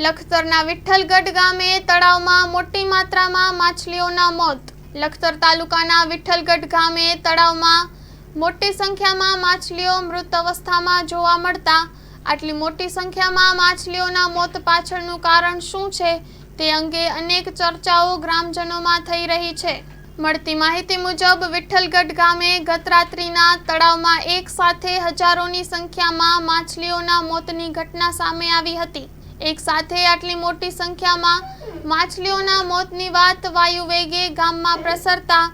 લખતરના વિઠ્ઠલગઢ ગામે તળાવમાં મોટી માત્રામાં માછલીઓના મોત। લખતર તાલુકાના વિઠ્ઠલગઢ ગામે તળાવમાં મોટી સંખ્યામાં માછલીઓ મૃત અવસ્થામાં જોવા મળતા આટલી મોટી સંખ્યામાં માછલીઓના મોત પાછળનું કારણ શું છે તે અંગે અનેક ચર્ચાઓ ગ્રામજનોમાં થઈ રહી છે। મળતી માહિતી મુજબ વિઠ્ઠલગઢ ગામે ગત રાત્રિના તળાવમાં એક સાથે હજારોની સંખ્યામાં માછલીઓના મોતની ઘટના સામે આવી હતી। એક સાથે આટલી મોટી સંખ્યામાં માછલીઓના મોતની વાત વાયુ વેગે ગામમાં પ્રસરતા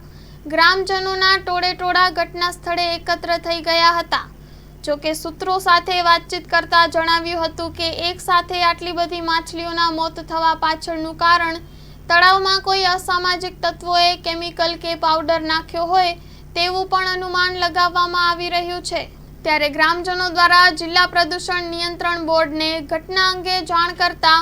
ગ્રામજનોના ટોળેટોળા ઘટના સ્થળે એકત્ર થઈ ગયા હતા। જોકે સૂત્રો સાથે વાતચીત કરતા જણાવ્યું હતું કે એક સાથે આટલી બધી માછલીઓના મોત થવા પાછળનું કારણ તળાવમાં કોઈ અસામાજિક તત્વોએ કેમિકલ કે પાવડર નાખ્યો હોય તેવું પણ અનુમાન લગાવવામાં આવી રહ્યું છે। ત્યારે ગ્રામજનો દ્વારા જિલ્લા પ્રદૂષણ નિયંત્રણ બોર્ડને ઘટના અંગે જાણ કરતા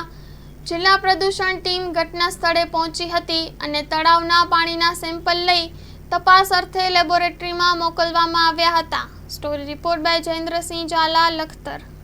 જિલ્લા પ્રદૂષણ ટીમ ઘટના સ્થળે પહોંચી હતી અને તળાવના પાણીના સેમ્પલ લઈ તપાસ અર્થે લેબોરેટરીમાં મોકલવામાં આવ્યા હતા। Story report by Jayendrasinh Zala, Lakhtar.